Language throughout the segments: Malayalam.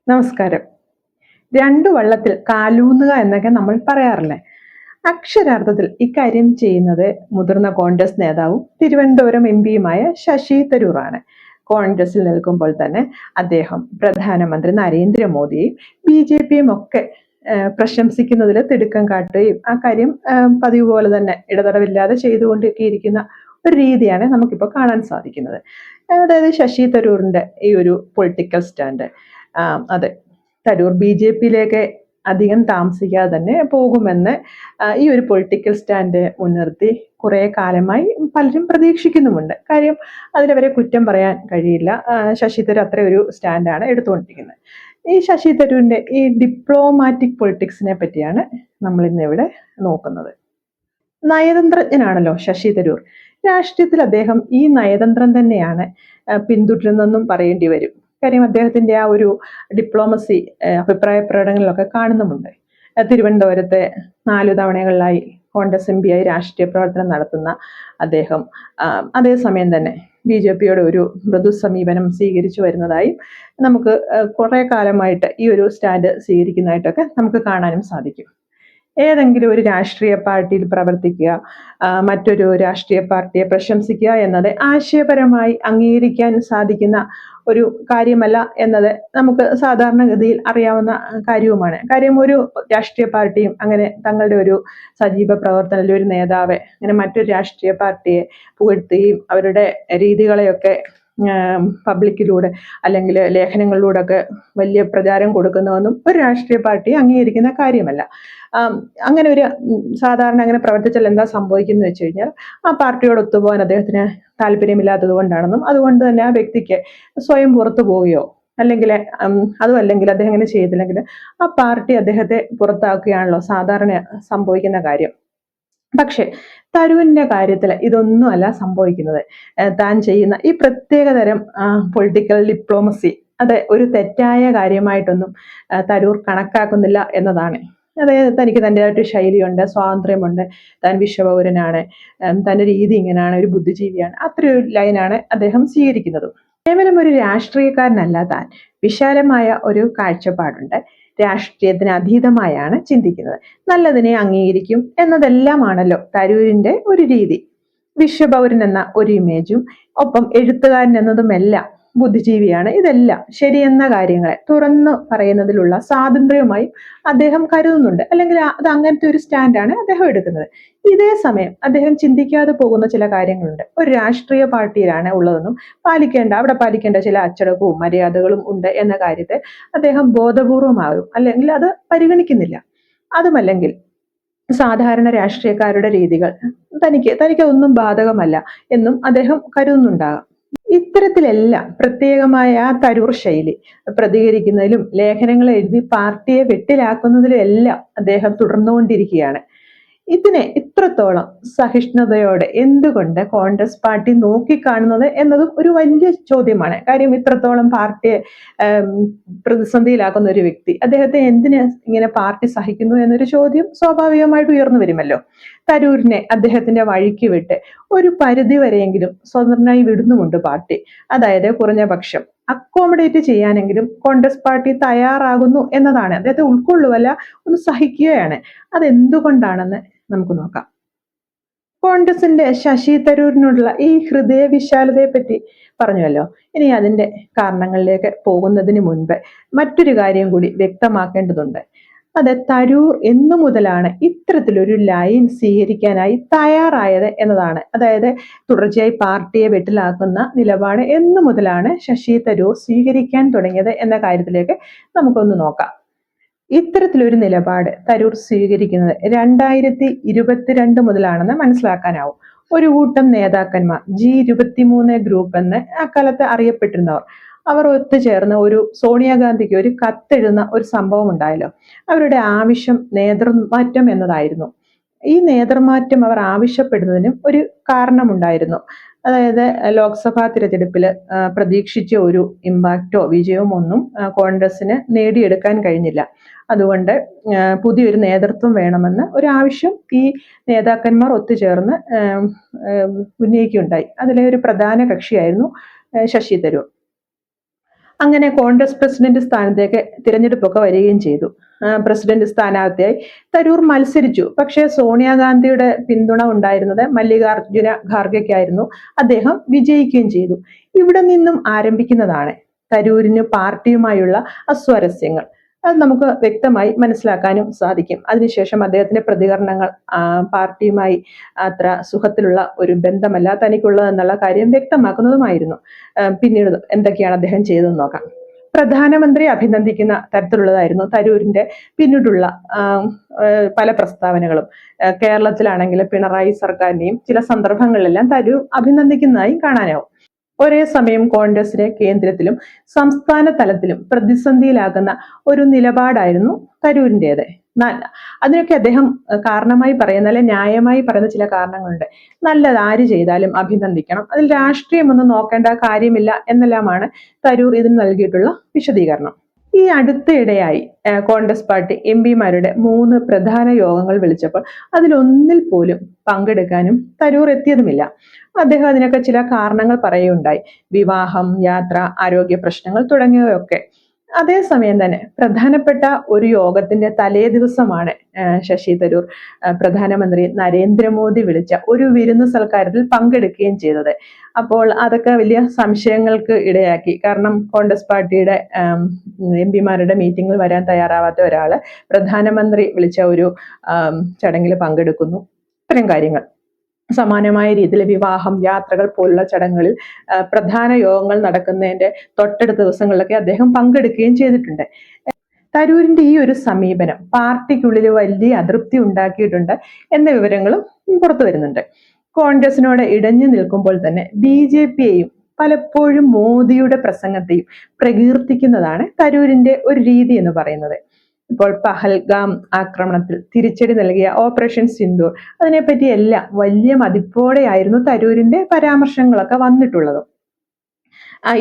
നമസ്കാരം. രണ്ടു വള്ളത്തിൽ കാലൂന്നുക എന്നൊക്കെ നമ്മൾ പറയാറില്ലേ? അക്ഷരാർത്ഥത്തിൽ ഇക്കാര്യം ചെയ്യുന്നത് മുതിർന്ന കോൺഗ്രസ് നേതാവും തിരുവനന്തപുരം എംപിയുമായ ശശി തരൂറാണ്. കോൺഗ്രസിൽ നിൽക്കുമ്പോൾ തന്നെ അദ്ദേഹം പ്രധാനമന്ത്രി നരേന്ദ്രമോദിയെയും ബി.ജെ.പിയും ഒക്കെ പ്രശംസിക്കുന്നതിൽ തിടുക്കം കാട്ടുകയും ആ കാര്യം പതിവ് പോലെ തന്നെ ഇടതടവില്ലാതെ ചെയ്തുകൊണ്ടൊക്കെയിരിക്കുന്ന ഒരു രീതിയാണ് നമുക്കിപ്പോൾ കാണാൻ സാധിക്കുന്നത്. അതായത് ശശി തരൂറിന്റെ ഈ ഒരു പൊളിറ്റിക്കൽ സ്റ്റാൻഡ്, അതെ, തരൂർ ബി.ജെ.പിയിലേക്ക് അധികം താമസിക്കാതെ തന്നെ പോകുമെന്ന് ഈ ഒരു പൊളിറ്റിക്കൽ സ്റ്റാൻഡ് മുൻനിർത്തി കുറെ കാലമായി പലരും പ്രതീക്ഷിക്കുന്നുമുണ്ട്. കാര്യം അതിലവരെ കുറ്റം പറയാൻ കഴിയില്ല. ശശി തരൂർ അത്ര ഒരു സ്റ്റാൻഡാണ് എടുത്തുകൊണ്ടിരിക്കുന്നത്. ഈ ശശി തരൂരിന്റെ ഈ ഡിപ്ലോമാറ്റിക് പൊളിറ്റിക്സിനെ പറ്റിയാണ് നമ്മൾ ഇന്ന് ഇവിടെ നോക്കുന്നത്. നയതന്ത്രജ്ഞനാണല്ലോ ശശി തരൂർ. രാഷ്ട്രീയത്തിൽ അദ്ദേഹം ഈ നയതന്ത്രം തന്നെയാണ് പിന്തുടരുന്നെന്നും പറയേണ്ടി വരും. കാര്യം അദ്ദേഹത്തിന്റെ ആ ഒരു ഡിപ്ലോമസി അഭിപ്രായ പ്രകടനങ്ങളിലൊക്കെ കാണുന്നുമുണ്ട്. തിരുവനന്തപുരത്തെ 4 തവണകളിലായി കോൺഗ്രസ് എം പിയായി രാഷ്ട്രീയ പ്രവർത്തനം നടത്തുന്ന അദ്ദേഹം അതേസമയം തന്നെ ബി.ജെ.പിയുടെ ഒരു മൃദു സമീപനം സ്വീകരിച്ചു വരുന്നതായും നമുക്ക് കുറെ കാലമായിട്ട് ഈ ഒരു സ്റ്റാൻഡ് സ്വീകരിക്കുന്നതായിട്ടൊക്കെ നമുക്ക് കാണാനും സാധിക്കും. ഏതെങ്കിലും ഒരു രാഷ്ട്രീയ പാർട്ടിയിൽ പ്രവർത്തിക്കുക, മറ്റൊരു രാഷ്ട്രീയ പാർട്ടിയെ പ്രശംസിക്കുക എന്നത് ആശയപരമായി അംഗീകരിക്കാൻ സാധിക്കുന്ന ഒരു കാര്യമല്ല എന്നത് നമുക്ക് സാധാരണഗതിയിൽ അറിയാവുന്ന കാര്യവുമാണ്. കാര്യം ഒരു രാഷ്ട്രീയ പാർട്ടിയും അങ്ങനെ തങ്ങളുടെ ഒരു സജീവ പ്രവർത്തനത്തിൽ ഒരു നേതാവ് അങ്ങനെ മറ്റൊരു രാഷ്ട്രീയ പാർട്ടിയെ പുകഴ്ത്തുകയും അവരുടെ രീതികളെയൊക്കെ പബ്ലിക്കിലൂടെ അല്ലെങ്കിൽ ലേഖനങ്ങളിലൂടെ ഒക്കെ വലിയ പ്രചാരം കൊടുക്കുന്നതൊന്നും ഒരു രാഷ്ട്രീയ പാർട്ടി അംഗീകരിക്കുന്ന കാര്യമല്ല. അങ്ങനെ ഒരു സാധാരണ അങ്ങനെ പ്രവർത്തിച്ചാൽ എന്താ സംഭവിക്കുന്നത് വെച്ച് കഴിഞ്ഞാൽ ആ പാർട്ടിയോട് ഒത്തുപോകാൻ അദ്ദേഹത്തിന് താല്പര്യമില്ലാത്തത് കൊണ്ടാണെന്നും അതുകൊണ്ട് തന്നെ ആ വ്യക്തിക്ക് സ്വയം പുറത്തു പോവുകയോ അല്ലെങ്കിൽ അതും അല്ലെങ്കിൽ അദ്ദേഹം ഇങ്ങനെ ചെയ്തില്ലെങ്കിൽ ആ പാർട്ടി അദ്ദേഹത്തെ പുറത്താക്കുകയാണല്ലോ സാധാരണ സംഭവിക്കുന്ന കാര്യം. പക്ഷെ തരൂരിന്റെ കാര്യത്തിൽ ഇതൊന്നും അല്ല സംഭവിക്കുന്നത്. താൻ ചെയ്യുന്ന ഈ പ്രത്യേകതരം പൊളിറ്റിക്കൽ ഡിപ്ലോമസി അത് ഒരു തെറ്റായ കാര്യമായിട്ടൊന്നും തരൂർ കണക്കാക്കുന്നില്ല എന്നതാണ്. അതായത് തനിക്ക് തൻ്റെതായിട്ട് ശൈലിയുണ്ട്, സ്വാതന്ത്ര്യമുണ്ട്, താൻ വിശ്വപൗരനാണ്, തൻ്റെ രീതി ഇങ്ങനെയാണ്, ഒരു ബുദ്ധിജീവിയാണ്, അത്രയൊരു ലൈനാണ് അദ്ദേഹം സ്വീകരിക്കുന്നതും. കേവലം ഒരു രാഷ്ട്രീയക്കാരനല്ല താൻ, വിശാലമായ ഒരു കാഴ്ചപ്പാടുണ്ട്, രാഷ്ട്രീയത്തിന് അതീതമായാണ് ചിന്തിക്കുന്നത്, നല്ലതിനെ അംഗീകരിക്കും എന്നതെല്ലാമാണല്ലോ തരൂരിന്റെ ഒരു രീതി. വിശ്വപൗരൻ എന്ന ഒരു ഇമേജും ഒപ്പം എഴുത്തുകാരൻ എന്നതുമെല്ലാം ബുദ്ധിജീവിയാണ്, ഇതെല്ലാം ശരിയെന്ന കാര്യങ്ങളെ തുറന്നു പറയുന്നതിലുള്ള സ്വാതന്ത്ര്യവുമായി അദ്ദേഹം കരുതുന്നുണ്ട്. അല്ലെങ്കിൽ അത് അങ്ങനത്തെ ഒരു സ്റ്റാൻഡാണ് അദ്ദേഹം എടുക്കുന്നത്. ഇതേ സമയം അദ്ദേഹം ചിന്തിക്കാതെ പോകുന്ന ചില കാര്യങ്ങളുണ്ട്. ഒരു രാഷ്ട്രീയ പാർട്ടിയിലാണ് ഉള്ളതെന്നും അവിടെ പാലിക്കേണ്ട ചില അച്ചടക്കവും മര്യാദകളും ഉണ്ട് എന്ന കാര്യത്തെ അദ്ദേഹം ബോധപൂർവമാകും അല്ലെങ്കിൽ അത് പരിഗണിക്കുന്നില്ല. അതുമല്ലെങ്കിൽ സാധാരണ രാഷ്ട്രീയക്കാരുടെ രീതികൾ തനിക്ക് ഒന്നും ബാധകമല്ല എന്നും അദ്ദേഹം കരുതുന്നുണ്ടാകാം. ഇത്തരത്തിലെല്ലാം പ്രത്യേകമായ ആ തരൂർ ശൈലി പ്രതികരിക്കുന്നതിലും ലേഖനങ്ങൾ എഴുതി പാർട്ടിയെ വെട്ടിലാക്കുന്നതിലും എല്ലാം അദ്ദേഹം തുടർന്നുകൊണ്ടിരിക്കുകയാണ്. ഇതിനെ ഇത്രത്തോളം സഹിഷ്ണുതയോടെ എന്തുകൊണ്ട് കോൺഗ്രസ് പാർട്ടി നോക്കിക്കാണുന്നത് എന്നതും ഒരു വലിയ ചോദ്യമാണ്. കാര്യം ഇത്രത്തോളം പാർട്ടിയെ പ്രതിസന്ധിയിലാക്കുന്ന ഒരു വ്യക്തി, അദ്ദേഹത്തെ എന്തിന് ഇങ്ങനെ പാർട്ടി സഹിക്കുന്നു എന്നൊരു ചോദ്യം സ്വാഭാവികമായിട്ട് ഉയർന്നു വരുമല്ലോ. തരൂരിനെ അദ്ദേഹത്തിന്റെ വഴിക്ക് വിട്ട് ഒരു പരിധി വരെയെങ്കിലും സ്വതന്ത്രനായി വിടുന്നുമുണ്ട് പാർട്ടി. അതായത് കുറഞ്ഞ പക്ഷം അക്കോമഡേറ്റ് ചെയ്യാനെങ്കിലും കോൺഗ്രസ് പാർട്ടി തയ്യാറാകുന്നു എന്നതാണ്. അദ്ദേഹത്തെ ഉൾക്കൊള്ളുവല്ല, ഒന്ന് സഹിക്കുകയാണ്. അതെന്തുകൊണ്ടാണെന്ന് നമുക്ക് നോക്കാം. കോൺഗ്രസിന്റെ ശശി തരൂരിനുള്ള ഈ ഹൃദയ വിശാലതയെ പറ്റി പറഞ്ഞുവല്ലോ. ഇനി അതിന്റെ കാരണങ്ങളിലേക്ക് പോകുന്നതിന് മുൻപ് മറ്റൊരു കാര്യം കൂടി വ്യക്തമാക്കേണ്ടതുണ്ട്. അത് തരൂർ എന്നു മുതലാണ് ഇത്തരത്തിലൊരു ലൈൻ സ്വീകരിക്കാനായി തയ്യാറായത് എന്നതാണ്. അതായത് തുടർച്ചയായി പാർട്ടിയെ വെട്ടിലാക്കുന്ന നിലപാട് എന്നു മുതലാണ് ശശി തരൂർ സ്വീകരിക്കാൻ തുടങ്ങിയത് എന്ന കാര്യത്തിലേക്ക് നമുക്കൊന്ന് നോക്കാം. ഇത്തരത്തിലൊരു നിലപാട് തരൂർ സ്വീകരിക്കുന്നത് 2022 മുതലാണെന്ന് മനസ്സിലാക്കാനാവും. ഒരു കൂട്ടം നേതാക്കന്മാർ G23 ഗ്രൂപ്പ് എന്ന് അക്കാലത്ത് അറിയപ്പെട്ടിരുന്നവർ, അവർ ഒത്തുചേർന്ന് ഒരു സോണിയാഗാന്ധിക്ക് ഒരു കത്തെഴുതുന്ന ഒരു സംഭവം ഉണ്ടായല്ലോ. അവരുടെ ആവശ്യം നേതൃമാറ്റം എന്നതായിരുന്നു. ഈ നേതൃമാറ്റം അവർ ആവശ്യപ്പെടുന്നതിനും ഒരു കാരണമുണ്ടായിരുന്നു. അതായത് ലോക്സഭാ തിരഞ്ഞെടുപ്പിൽ പ്രതീക്ഷിച്ച ഒരു ഇമ്പാക്റ്റോ വിജയവും ഒന്നും കോൺഗ്രസിന് നേടിയെടുക്കാൻ കഴിഞ്ഞില്ല. അതുകൊണ്ട് പുതിയൊരു നേതൃത്വം വേണമെന്ന് ഒരു ആവശ്യം ഈ നേതാക്കന്മാർ ഒത്തുചേർന്ന് ഉന്നയിക്കുകയുണ്ടായി. അതിലെ ഒരു പ്രധാന കക്ഷിയായിരുന്നു ശശി തരൂർ. അങ്ങനെ കോൺഗ്രസ് പ്രസിഡന്റ് സ്ഥാനത്തേക്ക് തിരഞ്ഞെടുപ്പൊക്കെ വരികയും ചെയ്തു. പ്രസിഡന്റ് സ്ഥാനാർത്ഥിയായി തരൂർ മത്സരിച്ചു. പക്ഷേ സോണിയാഗാന്ധിയുടെ പിന്തുണ ഉണ്ടായിരുന്നത് മല്ലികാർജുന ഖാർഗെക്കായിരുന്നു. അദ്ദേഹം വിജയിക്കുകയും ചെയ്തു. ഇവിടെ നിന്നും ആരംഭിക്കുന്നതാണ് തരൂരിന് പാർട്ടിയുമായുള്ള അസ്വാരസ്യങ്ങൾ. അത് നമുക്ക് വ്യക്തമായി മനസ്സിലാക്കാനും സാധിക്കും. അതിനുശേഷം അദ്ദേഹത്തിന്റെ പ്രതികരണങ്ങൾ പാർട്ടിയുമായി അത്ര സുഖത്തിലുള്ള ഒരു ബന്ധമല്ല തനിക്കുള്ളതെന്നുള്ള കാര്യം വ്യക്തമാക്കുന്നതുമായിരുന്നു. പിന്നീട് എന്തൊക്കെയാണ് അദ്ദേഹം ചെയ്തതെന്ന് നോക്കാം. പ്രധാനമന്ത്രി അഭിനന്ദിക്കുന്ന തരത്തിലുള്ളതായിരുന്നു തരൂരിന്റെ പിന്നീടുള്ള പല പ്രസ്താവനകളും. കേരളത്തിലാണെങ്കിൽ പിണറായി സർക്കാരിനെയും ചില സന്ദർഭങ്ങളിലെല്ലാം തരൂർ അഭിനന്ദിക്കുന്നതായി കാണാനാവും. ഒരേ സമയം കോൺഗ്രസിനെ കേന്ദ്രത്തിലും സംസ്ഥാന തലത്തിലും പ്രതിസന്ധിയിലാകുന്ന ഒരു നിലപാടായിരുന്നു തരൂരിൻ്റെത്. അതിനൊക്കെ അദ്ദേഹം കാരണമായി പറയുന്ന, അല്ലെ ന്യായമായി പറയുന്ന ചില കാരണങ്ങളുണ്ട്. നല്ലത് ആര് ചെയ്താലും അഭിനന്ദിക്കണം, അതിൽ രാഷ്ട്രീയമൊന്നും നോക്കേണ്ട കാര്യമില്ല എന്നെല്ലാമാണ് തരൂർ ഇതിന് നൽകിയിട്ടുള്ള വിശദീകരണം. ഈ അടുത്തിടെയായി കോൺഗ്രസ് പാർട്ടി പിമാരുടെ 3 പ്രധാന യോഗങ്ങൾ വിളിച്ചപ്പോൾ അതിലൊന്നിൽ പോലും പങ്കെടുക്കാനും തരൂർ എത്തിയതുമില്ല. അദ്ദേഹം അതിനൊക്കെ ചില കാരണങ്ങൾ പറയുകയുണ്ടായി. വിവാഹം, യാത്ര, ആരോഗ്യ പ്രശ്നങ്ങൾ തുടങ്ങിയവയൊക്കെ. അതേസമയം തന്നെ പ്രധാനപ്പെട്ട ഒരു യോഗത്തിന്റെ തലേ ദിവസമാണ് ശശി തരൂർ പ്രധാനമന്ത്രി നരേന്ദ്രമോദി വിളിച്ച ഒരു വിരുന്ന് സൽക്കാരത്തിൽ പങ്കെടുക്കുകയും ചെയ്തത്. അപ്പോൾ അതൊക്കെ വലിയ സംശയങ്ങൾക്ക് ഇടയാക്കി. കാരണം കോൺഗ്രസ് പാർട്ടിയുടെ പിമാരുടെ മീറ്റിംഗിൽ വരാൻ തയ്യാറാവാത്ത ഒരാള് പ്രധാനമന്ത്രി വിളിച്ച ഒരു ചടങ്ങിൽ പങ്കെടുക്കുന്നു. ഇത്തരം കാര്യങ്ങൾ. സമാനമായ രീതിയിൽ വിവാഹം, യാത്രകൾ പോലുള്ള ചടങ്ങുകളിൽ പ്രധാന യോഗങ്ങൾ നടക്കുന്നതിന്റെ തൊട്ടടുത്ത ദിവസങ്ങളിലൊക്കെ അദ്ദേഹം പങ്കെടുക്കുകയും ചെയ്തിട്ടുണ്ട്. തരൂരിന്റെ ഈ ഒരു സമീപനം പാർട്ടിക്കുള്ളിൽ വലിയ അതൃപ്തി ഉണ്ടാക്കിയിട്ടുണ്ട് എന്ന വിവരങ്ങളും പുറത്തു വരുന്നുണ്ട്. കോൺഗ്രസിനോട് ഇടഞ്ഞു നിൽക്കുമ്പോൾ തന്നെ BJPയെയും പലപ്പോഴും മോദിയുടെ പ്രസംഗത്തെയും പ്രകീർത്തിക്കുന്നതാണ് തരൂരിന്റെ ഒരു രീതി എന്ന് പറയുന്നത്. ഇപ്പോൾ പഹൽഗാം ആക്രമണത്തിൽ തിരിച്ചടി നൽകിയ ഓപ്പറേഷൻ സിന്ദൂർ, അതിനെപ്പറ്റി എല്ലാം വലിയ മതിപ്പോടെയായിരുന്നു തരൂരിന്റെ പരാമർശങ്ങളൊക്കെ വന്നിട്ടുള്ളത്.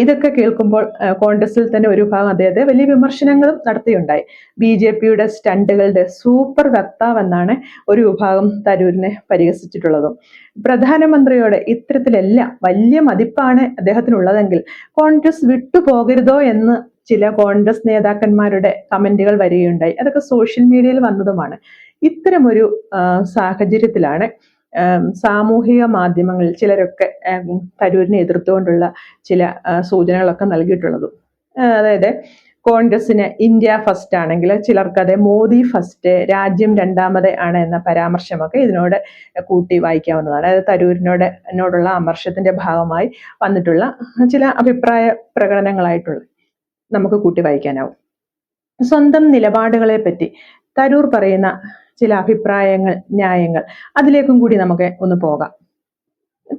ഇതൊക്കെ കേൾക്കുമ്പോൾ കോൺഗ്രസിൽ തന്നെ ഒരു ഭാഗം അദ്ദേഹത്തെ വലിയ വിമർശനങ്ങളും നടത്തിയുണ്ടായി. BJPയുടെ സ്റ്റണ്ടുകളുടെ സൂപ്പർ വക്താവെന്നാണ് ഒരു വിഭാഗം തരൂരിനെ പരിഹസിച്ചിട്ടുള്ളതും. പ്രധാനമന്ത്രിയോട് ഇത്തരത്തിലെല്ലാം വലിയ മതിപ്പാണ് അദ്ദേഹത്തിനുള്ളതെങ്കിൽ കോൺഗ്രസ് വിട്ടുപോകരുതോ എന്ന് ചില കോൺഗ്രസ് നേതാക്കന്മാരുടെ കമന്റുകൾ വരികയുണ്ടായി. അതൊക്കെ സോഷ്യൽ മീഡിയയിൽ വന്നതുമാണ്. ഇത്തരമൊരു സാഹചര്യത്തിലാണ് സാമൂഹിക മാധ്യമങ്ങളിൽ ചിലരൊക്കെ തരൂരിനെ എതിർത്തുകൊണ്ടുള്ള ചില സൂചനകളൊക്കെ നൽകിയിട്ടുള്ളതും. അതായത് കോൺഗ്രസിന് ഇന്ത്യ ഫസ്റ്റ് ആണെങ്കിൽ ചിലർക്കത് മോദി ഫസ്റ്റ്, രാജ്യം രണ്ടാമത് ആണ് എന്ന പരാമർശമൊക്കെ ഇതിനോട് കൂട്ടി വായിക്കാവുന്നതാണ്. അതായത് തരൂരിനോടുള്ള അമർഷത്തിന്റെ ഭാഗമായി വന്നിട്ടുള്ള ചില അഭിപ്രായ പ്രകടനങ്ങളായിട്ടുള്ള നമുക്ക് കൂട്ടി വായിക്കാനാവും. സ്വന്തം നിലപാടുകളെ പറ്റി തരൂർ പറയുന്ന ചില അഭിപ്രായങ്ങൾ, ന്യായങ്ങൾ, അതിലേക്കും കൂടി നമുക്ക് ഒന്ന് പോകാം.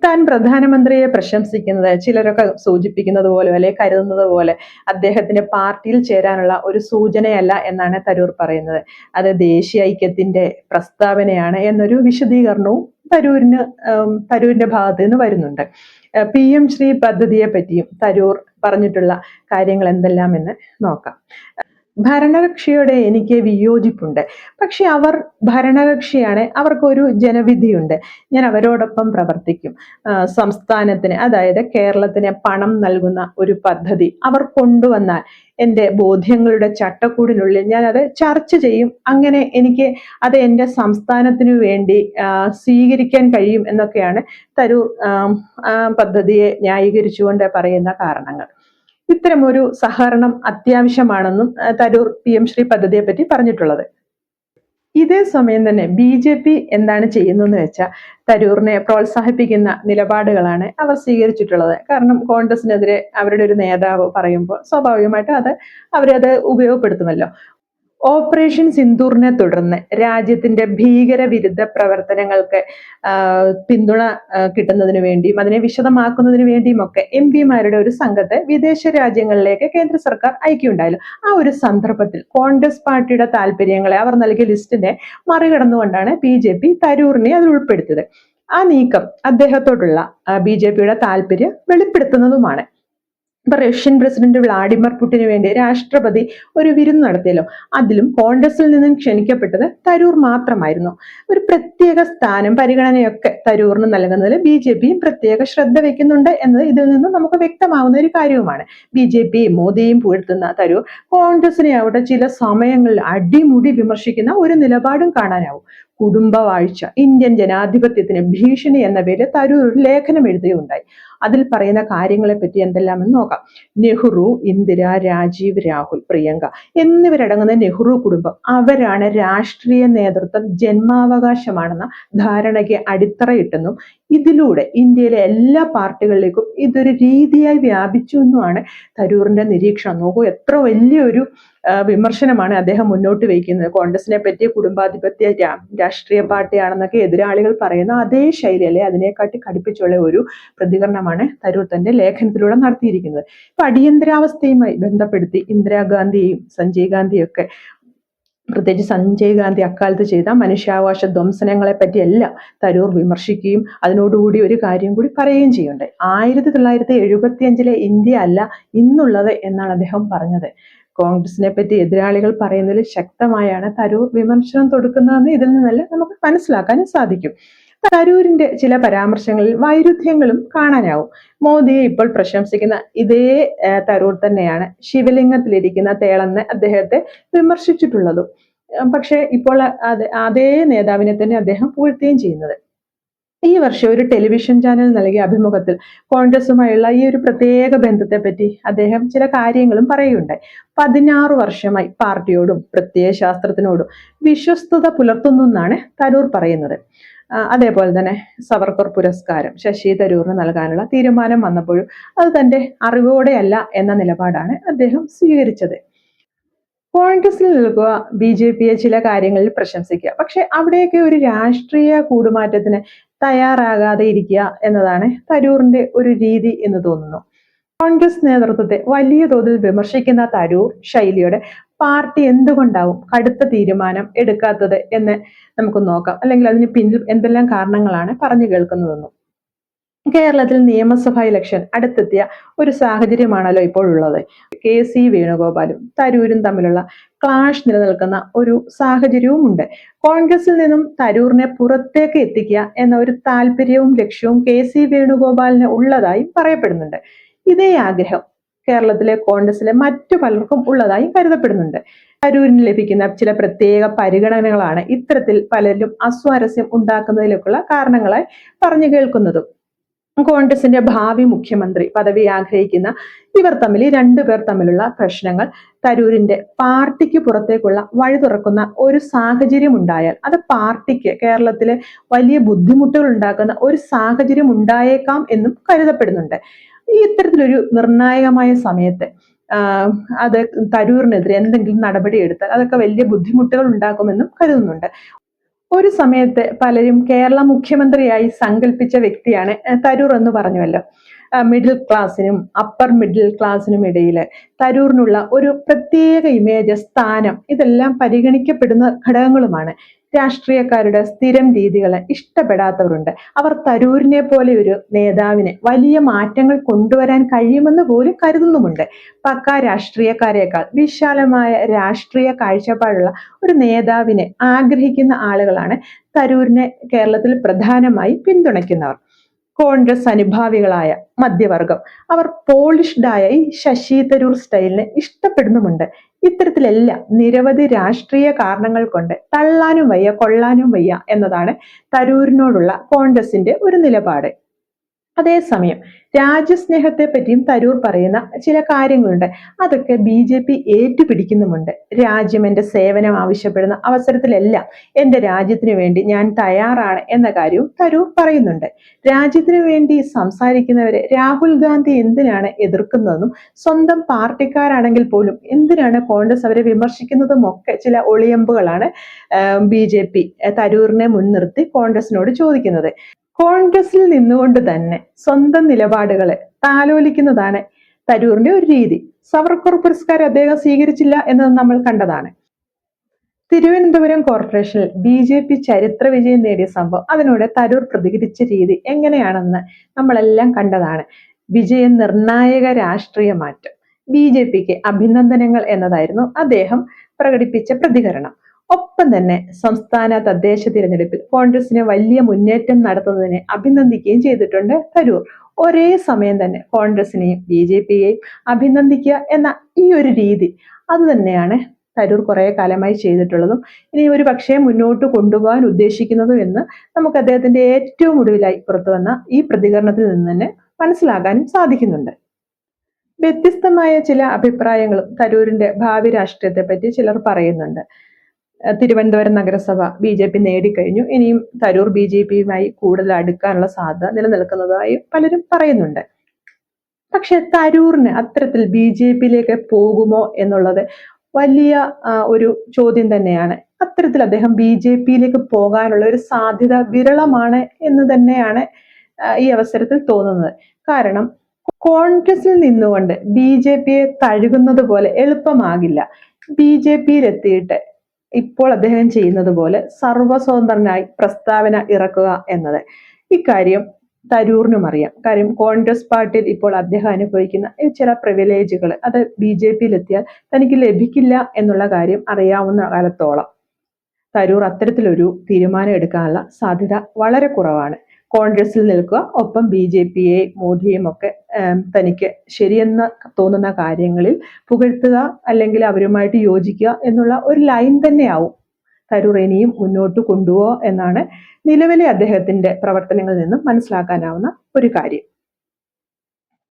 താൻ പ്രധാനമന്ത്രിയെ പ്രശംസിക്കുന്നത് ചിലരൊക്കെ സൂചിപ്പിക്കുന്നത് പോലെ അല്ലെ കരുതുന്നത് പോലെ അദ്ദേഹത്തിന് പാർട്ടിയിൽ ചേരാനുള്ള ഒരു സൂചനയല്ല എന്നാണ് തരൂർ പറയുന്നത്. അത് ദേശീയ ഐക്യത്തിന്റെ പ്രസ്താവനയാണ് എന്നൊരു വിശദീകരണവും തരൂരിന്റെ ഭാഗത്ത് നിന്ന് വരുന്നുണ്ട്. PM ശ്രീ പദ്ധതിയെ പറ്റിയും തരൂർ പറഞ്ഞിട്ടുള്ള കാര്യങ്ങൾ എന്തെല്ലാം എന്ന് നോക്കാം. ഭരണകക്ഷിയോട് എനിക്ക് വിയോജിപ്പുണ്ട്. പക്ഷെ അവർ ഭരണകക്ഷിയാണ്, അവർക്കൊരു ജനവിധിയുണ്ട്. ഞാൻ അവരോടൊപ്പം പ്രവർത്തിക്കും. സംസ്ഥാനത്തിന്, അതായത് കേരളത്തിന് പണം നൽകുന്ന ഒരു പദ്ധതി അവർ കൊണ്ടുവന്നാൽ എൻ്റെ ബോധ്യങ്ങളുടെ ചട്ടക്കൂടിനുള്ളിൽ ഞാൻ അത് ചർച്ച ചെയ്യും. അങ്ങനെ എനിക്ക് അത് എൻ്റെ സംസ്ഥാനത്തിനു വേണ്ടി സ്വീകരിക്കാൻ കഴിയും എന്നൊക്കെയാണ് തരൂർ പദ്ധതിയെ ന്യായീകരിച്ചുകൊണ്ട് പറയുന്ന കാരണങ്ങൾ. ഇത്തരമൊരു സഹകരണം അത്യാവശ്യമാണെന്നും തരൂർ PM ശ്രീ പദ്ധതിയെ പറ്റി പറഞ്ഞിട്ടുള്ളത്. ഇതേ സമയം തന്നെ BJP എന്താണ് ചെയ്യുന്നതെന്ന് വെച്ചാൽ തരൂറിനെ പ്രോത്സാഹിപ്പിക്കുന്ന നിലപാടുകളാണ് അവർ സ്വീകരിച്ചിട്ടുള്ളത്. കാരണം കോൺഗ്രസിനെതിരെ അവരുടെ ഒരു നേതാവ് പറയുമ്പോൾ സ്വാഭാവികമായിട്ടും അവരത് ഉപയോഗപ്പെടുത്തുമല്ലോ. ഓപ്പറേഷൻ സിന്ദൂറിനെ തുടർന്ന് രാജ്യത്തിന്റെ ഭീകരവിരുദ്ധ പ്രവർത്തനങ്ങൾക്ക് പിന്തുണ കിട്ടുന്നതിന് വേണ്ടിയും അതിനെ വിശദമാക്കുന്നതിന് വേണ്ടിയും ഒക്കെ പിമാരുടെ ഒരു സംഘത്തെ വിദേശ രാജ്യങ്ങളിലേക്ക് കേന്ദ്ര സർക്കാർ അയക്കുകയുണ്ടായല്ലോ. ആ ഒരു സന്ദർഭത്തിൽ കോൺഗ്രസ് പാർട്ടിയുടെ താല്പര്യങ്ങളെ അവർ നൽകിയ ലിസ്റ്റിനെ മറികടന്നുകൊണ്ടാണ് BJP തരൂറിനെ അതിൽ ഉൾപ്പെടുത്തിയത്. ആ നീക്കം അദ്ദേഹത്തോടുള്ള BJPയുടെ താല്പര്യം വെളിപ്പെടുത്തുന്നതുമാണ്. ഇപ്പൊ റഷ്യൻ പ്രസിഡന്റ് വ്ളാഡിമിർ പുടിന് വേണ്ടി രാഷ്ട്രപതി ഒരു വിരുന്ന് നടത്തിയല്ലോ, അതിലും കോൺഗ്രസിൽ നിന്നും ക്ഷണിക്കപ്പെട്ടത് തരൂർ മാത്രമായിരുന്നു. ഒരു പ്രത്യേക സ്ഥാനം പരിഗണനയൊക്കെ തരൂറിന് നൽകുന്നതിൽ BJPയും പ്രത്യേക ശ്രദ്ധ വെക്കുന്നുണ്ട് എന്നത് ഇതിൽ നിന്നും നമുക്ക് വ്യക്തമാവുന്ന ഒരു കാര്യവുമാണ്. BJPയും മോദിയും പുകഴ്ത്തുന്ന തരൂർ കോൺഗ്രസിനെ അവിടെ ചില സമയങ്ങളിൽ അടിമുടി വിമർശിക്കുന്ന ഒരു നിലപാടും കാണാനാവും. കുടുംബവാഴ്ച ഇന്ത്യൻ ജനാധിപത്യത്തിന് ഭീഷണി എന്ന പേരിൽ തരൂർ ഒരു ലേഖനം എഴുതുകയുണ്ടായി. അതിൽ പറയുന്ന കാര്യങ്ങളെ പറ്റി എന്തെല്ലാമെന്ന് നോക്കാം. നെഹ്റു, ഇന്ദിര, രാജീവ്, രാഹുൽ, പ്രിയങ്ക എന്നിവരടങ്ങുന്ന നെഹ്റു കുടുംബം അവരാണ് രാഷ്ട്രീയ നേതൃത്വം ജന്മാവകാശമാണെന്ന ധാരണയ്ക്ക് അടിത്തറയിട്ടെന്നും ഇതിലൂടെ ഇന്ത്യയിലെ എല്ലാ പാർട്ടികളിലേക്കും ഇതൊരു രീതിയായി വ്യാപിച്ചു എന്നുമാണ് തരൂറിന്റെ നിരീക്ഷണം. നോക്കൂ, എത്ര വലിയൊരു വിമർശനമാണ് അദ്ദേഹം മുന്നോട്ട് വയ്ക്കുന്നത്. കോൺഗ്രസിനെ പറ്റി കുടുംബാധിപത്യ രാഷ്ട്രീയ പാർട്ടിയാണെന്നൊക്കെ എതിരാളികൾ പറയുന്ന അതേ ശൈലി, അല്ലെ അതിനെക്കാട്ടി കടുപ്പിച്ചുള്ള ഒരു പ്രതികരണമാണ് തരൂർ തന്റെ ലേഖനത്തിലൂടെ നടത്തിയിരിക്കുന്നത്. ഇപ്പൊ അടിയന്തരാവസ്ഥയുമായി ബന്ധപ്പെടുത്തി ഇന്ദിരാഗാന്ധിയെയും സഞ്ജയ് ഗാന്ധിയും ഒക്കെ, പ്രത്യേകിച്ച് സഞ്ജയ് ഗാന്ധി അക്കാലത്ത് ചെയ്ത മനുഷ്യാവകാശ ധ്വംസനങ്ങളെ പറ്റിയെല്ലാം തരൂർ വിമർശിക്കുകയും അതിനോടുകൂടി ഒരു കാര്യം കൂടി പറയുകയും ചെയ്യുന്നുണ്ട്. 1975 ഇന്ത്യ അല്ല ഇന്നുള്ളത് എന്നാണ് അദ്ദേഹം പറഞ്ഞത്. കോൺഗ്രസിനെ പറ്റി എതിരാളികൾ പറയുന്നതിൽ ശക്തമായാണ് തരൂർ വിമർശനം തൊടുക്കുന്നതെന്ന് ഇതിൽ നിന്നെല്ലാം നമുക്ക് മനസ്സിലാക്കാനും സാധിക്കും. തരൂരിന്റെ ചില പരാമർശങ്ങളിൽ വൈരുദ്ധ്യങ്ങളും കാണാനാവും. മോദിയെ ഇപ്പോൾ പ്രശംസിക്കുന്ന ഇതേ തരൂർ തന്നെയാണ് ശിവലിംഗത്തിലിരിക്കുന്ന തേളെന്ന് അദ്ദേഹത്തെ വിമർശിച്ചിട്ടുള്ളതും. പക്ഷെ ഇപ്പോൾ അതേ നേതാവിനെ തന്നെ അദ്ദേഹം പുകഴ്ത്തുകയും ചെയ്യുന്നത്. ഈ വർഷം ഒരു ടെലിവിഷൻ ചാനൽ നൽകിയ അഭിമുഖത്തിൽ കോൺഗ്രസുമായുള്ള ഈ ഒരു പ്രത്യേക ബന്ധത്തെ പറ്റി അദ്ദേഹം ചില കാര്യങ്ങളും പറയുകയുണ്ടായി. 16 വർഷമായി പാർട്ടിയോടും പ്രത്യയശാസ്ത്രത്തിനോടും വിശ്വസ്തത പുലർത്തുന്നു എന്നാണ് തരൂർ പറയുന്നത്. അതേപോലെ തന്നെ സവർക്കർ പുരസ്കാരം ശശി തരൂറിന് നൽകാനുള്ള തീരുമാനം വന്നപ്പോഴും അത് തന്റെ അറിവോടെയല്ല എന്ന നിലപാടാണ് അദ്ദേഹം സ്വീകരിച്ചത്. കോൺഗ്രസിൽ നിൽക്കുക, BJPയെ ചില കാര്യങ്ങളിൽ പ്രശംസിക്കുക, പക്ഷെ അവിടെയൊക്കെ ഒരു രാഷ്ട്രീയ കൂടുമാറ്റത്തിന് തയ്യാറാകാതെ ഇരിക്കുക എന്നതാണ് തരൂറിന്റെ ഒരു രീതി എന്ന് തോന്നുന്നു. കോൺഗ്രസ് നേതൃത്വത്തെ വലിയ തോതിൽ വിമർശിക്കുന്ന തരൂർ ശൈലിയോടെ പാർട്ടി എന്തുകൊണ്ടാവും കടുത്ത തീരുമാനം എടുക്കാത്തത് എന്ന് നമുക്ക് നോക്കാം. അല്ലെങ്കിൽ അതിന് പിന്നിൽ എന്തെല്ലാം കാരണങ്ങളാണ് പറഞ്ഞു കേൾക്കുന്നതെന്നും. കേരളത്തിൽ നിയമസഭാ ഇലക്ഷൻ അടുത്തെത്തിയ ഒരു സാഹചര്യമാണല്ലോ ഇപ്പോൾ ഉള്ളത്. KC വേണുഗോപാലും തരൂരും തമ്മിലുള്ള ക്ലാഷ് നിലനിൽക്കുന്ന ഒരു സാഹചര്യവും ഉണ്ട്. കോൺഗ്രസിൽ നിന്നും തരൂറിനെ പുറത്തേക്ക് എത്തിക്കുക എന്ന ഒരു താല്പര്യവും ലക്ഷ്യവും KC വേണുഗോപാലിന് ഉള്ളതായും പറയപ്പെടുന്നുണ്ട്. ഇതേ ആഗ്രഹം കേരളത്തിലെ കോൺഗ്രസിലെ മറ്റു പലർക്കും ഉള്ളതായും കരുതപ്പെടുന്നുണ്ട്. തരൂരിന് ലഭിക്കുന്ന ചില പ്രത്യേക പരിഗണനകളാണ് ഇത്തരത്തിൽ പലരും അസ്വാരസ്യം ഉണ്ടാക്കുന്നതിലേക്കുള്ള കാരണങ്ങളായി പറഞ്ഞു കേൾക്കുന്നതും. കോൺഗ്രസിന്റെ ഭാവി മുഖ്യമന്ത്രി പദവി ആഗ്രഹിക്കുന്ന ഇവർ തമ്മിൽ, ഈ രണ്ടുപേർ തമ്മിലുള്ള പ്രശ്നങ്ങൾ തരൂരിന്റെ പാർട്ടിക്ക് പുറത്തേക്കുള്ള വഴി തുറക്കുന്ന ഒരു സാഹചര്യം ഉണ്ടായാൽ അത് പാർട്ടിക്ക് കേരളത്തിലെ വലിയ ബുദ്ധിമുട്ടുകൾ ഉണ്ടാക്കുന്ന ഒരു സാഹചര്യം ഉണ്ടായേക്കാം എന്നും കരുതപ്പെടുന്നുണ്ട്. ഈ ഇത്തരത്തിലൊരു നിർണായകമായ സമയത്ത് അത് തരൂരിനെതിരെ എന്തെങ്കിലും നടപടി എടുത്താൽ അതൊക്കെ വലിയ ബുദ്ധിമുട്ടുകൾ ഉണ്ടാക്കുമെന്നും കരുതുന്നുണ്ട്. ഒരു സമയത്ത് പലരും കേരള മുഖ്യമന്ത്രിയായി സങ്കല്പിച്ച വ്യക്തിയാണ് തരൂർ എന്ന് പറഞ്ഞുവല്ലോ. മിഡിൽ ക്ലാസ്സിനും അപ്പർ മിഡിൽ ക്ലാസ്സിനും ഇടയിൽ തരൂറിനുള്ള ഒരു പ്രത്യേക ഇമേജ്, സ്ഥാനം, ഇതെല്ലാം പരിഗണിക്കപ്പെടുന്ന ഘടകങ്ങളുമാണ്. രാഷ്ട്രീയക്കാരുടെ സ്ഥിരം രീതികളെ ഇഷ്ടപ്പെടാത്തവരുണ്ട്. അവർ തരൂരിനെ പോലെ ഒരു നേതാവിന് വലിയ മാറ്റങ്ങൾ കൊണ്ടുവരാൻ കഴിയുമെന്ന് പോലും കരുതുന്നുമുണ്ട്. പക്കാ രാഷ്ട്രീയക്കാരേക്കാൾ വിശാലമായ രാഷ്ട്രീയ കാഴ്ചപ്പാടുള്ള ഒരു നേതാവിനെ ആഗ്രഹിക്കുന്ന ആളുകളാണ് തരൂരിനെ കേരളത്തിൽ പ്രധാനമായി പിന്തുണയ്ക്കുന്നവർ. കോൺഗ്രസ് അനുഭാവികളായ മധ്യവർഗം അവർ പോളിഷ്ഡായ ഈ ശശി തരൂർ സ്റ്റൈലിനെ ഇഷ്ടപ്പെടുന്നുമുണ്ട്. ഇത്തരത്തിലെല്ലാം നിരവധി രാഷ്ട്രീയ കാരണങ്ങൾ കൊണ്ട് തള്ളാനും വയ്യ കൊള്ളാനും വയ്യ എന്നതാണ് തരൂരിനോടുള്ള കോൺഗ്രസിന്റെ ഒരു നിലപാട്. അതേസമയം രാജ്യസ്നേഹത്തെ പറ്റിയും തരൂർ പറയുന്ന ചില കാര്യങ്ങളുണ്ട്. അതൊക്കെ BJP ഏറ്റുപിടിക്കുന്നുമുണ്ട്. രാജ്യം എന്റെ സേവനം ആവശ്യപ്പെടുന്ന അവസരത്തിലെല്ലാം എന്റെ രാജ്യത്തിനു വേണ്ടി ഞാൻ തയ്യാറാണ് എന്ന കാര്യവും തരൂർ പറയുന്നുണ്ട്. രാജ്യത്തിനു വേണ്ടി സംസാരിക്കുന്നവരെ രാഹുൽ ഗാന്ധി എന്തിനാണ് എതിർക്കുന്നതെന്നും സ്വന്തം പാർട്ടിക്കാരാണെങ്കിൽ പോലും എന്തിനാണ് കോൺഗ്രസ് അവരെ വിമർശിക്കുന്നതും ഒക്കെ ചില ഒളിയമ്പുകളാണ് BJP തരൂരിനെ മുൻനിർത്തി കോൺഗ്രസിനോട് ചോദിക്കുന്നത്. കോൺഗ്രസിൽ നിന്നുകൊണ്ട് തന്നെ സ്വന്തം നിലപാടുകളെ താലോലിക്കുന്നതാണ് തരൂറിന്റെ ഒരു രീതി. സവർക്കർ പുരസ്കാരം അദ്ദേഹം സ്വീകരിച്ചില്ല എന്നത് നമ്മൾ കണ്ടതാണ്. തിരുവനന്തപുരം കോർപ്പറേഷനിൽ BJP ചരിത്ര വിജയം നേടിയ സംഭവം, അതിനോട് തരൂർ പ്രതികരിച്ച രീതി എങ്ങനെയാണെന്ന് നമ്മളെല്ലാം കണ്ടതാണ്. വിജയം നിർണായക രാഷ്ട്രീയ മാറ്റം. ബി.ജെ.പിക്ക് അഭിനന്ദനങ്ങൾ എന്നതായിരുന്നു അദ്ദേഹം പ്രകടിപ്പിച്ച പ്രതികരണം. ഒപ്പം തന്നെ സംസ്ഥാന തദ്ദേശ തിരഞ്ഞെടുപ്പിൽ കോൺഗ്രസിന് വലിയ മുന്നേറ്റം നടത്തുന്നതിനെ അഭിനന്ദിക്കുകയും ചെയ്തിട്ടുണ്ട് തരൂർ. ഒരേ സമയം തന്നെ കോൺഗ്രസിനെയും ബി.ജെ.പിയെയും അഭിനന്ദിക്കുക എന്ന ഈ ഒരു രീതി അത് തന്നെയാണ് തരൂർ കുറെ കാലമായി ചെയ്തിട്ടുള്ളതും ഇനി ഒരു പക്ഷേ മുന്നോട്ട് കൊണ്ടുപോകാൻ ഉദ്ദേശിക്കുന്നതും എന്ന് നമുക്ക് അദ്ദേഹത്തിന്റെ ഏറ്റവും ഒടുവിലായി പുറത്തു വന്ന ഈ പ്രതികരണത്തിൽ നിന്ന് തന്നെ മനസ്സിലാക്കാനും സാധിക്കുന്നുണ്ട്. വ്യത്യസ്തമായ ചില അഭിപ്രായങ്ങളും തരൂരിന്റെ ഭാവി രാഷ്ട്രീയത്തെ പറ്റി ചിലർ പറയുന്നുണ്ട്. തിരുവനന്തപുരം നഗരസഭ ബി.ജെ.പി നേടിക്കഴിഞ്ഞു, ഇനിയും തരൂർ ബി.ജെ.പിയുമായി കൂടുതൽ അടുക്കാനുള്ള സാധ്യത നിലനിൽക്കുന്നതായി പലരും പറയുന്നുണ്ട്. പക്ഷെ തരൂറിന് അത്തരത്തിൽ ബി.ജെ.പിയിലേക്ക് പോകുമോ എന്നുള്ളത് വലിയ ഒരു ചോദ്യം തന്നെയാണ്. അത്തരത്തിൽ അദ്ദേഹം ബി.ജെ.പിയിലേക്ക് പോകാനുള്ള ഒരു സാധ്യത വിരളമാണ് എന്ന് തന്നെയാണ് ഈ അവസരത്തിൽ തോന്നുന്നത്. കാരണം കോൺഗ്രസിൽ നിന്നുകൊണ്ട് ബി.ജെ.പിയെ തഴുകുന്നത് പോലെ എളുപ്പമാകില്ല. ബി.ജെ.പിയിൽ എത്തിയിട്ട് ഇപ്പോൾ അദ്ദേഹം ചെയ്യുന്നത് പോലെ സർവസ്വതന്ത്രനായി പ്രസ്താവന ഇറക്കുക എന്നത്. ഇക്കാര്യം തരൂറിനും അറിയാം. കാര്യം കോൺഗ്രസ് പാർട്ടിയിൽ ഇപ്പോൾ അദ്ദേഹം അനുഭവിക്കുന്ന ചില പ്രിവിലേജുകൾ അത് ബി.ജെ.പിയിൽ എത്തിയാൽ തനിക്ക് ലഭിക്കില്ല എന്നുള്ള കാര്യം അറിയാവുന്ന കാലത്തോളം തരൂർ അത്തരത്തിലൊരു തീരുമാനം എടുക്കാനുള്ള സാധ്യത വളരെ കുറവാണ്. കോൺഗ്രസിൽ നിൽക്കുക, ഒപ്പം ബി.ജെ.പിയെ മോദിയും ഒക്കെ തനിക്ക് ശരിയെന്ന് തോന്നുന്ന കാര്യങ്ങളിൽ പുകഴ്ത്തുക, അല്ലെങ്കിൽ അവരുമായിട്ട് യോജിക്കുക എന്നുള്ള ഒരു ലൈൻ തന്നെയാവും തരൂർ ഇനിയും മുന്നോട്ട് കൊണ്ടുപോകുക എന്നാണ് നിലവിലെ അദ്ദേഹത്തിന്റെ പ്രവർത്തനങ്ങളിൽ നിന്നും മനസ്സിലാക്കാനാവുന്ന ഒരു കാര്യം.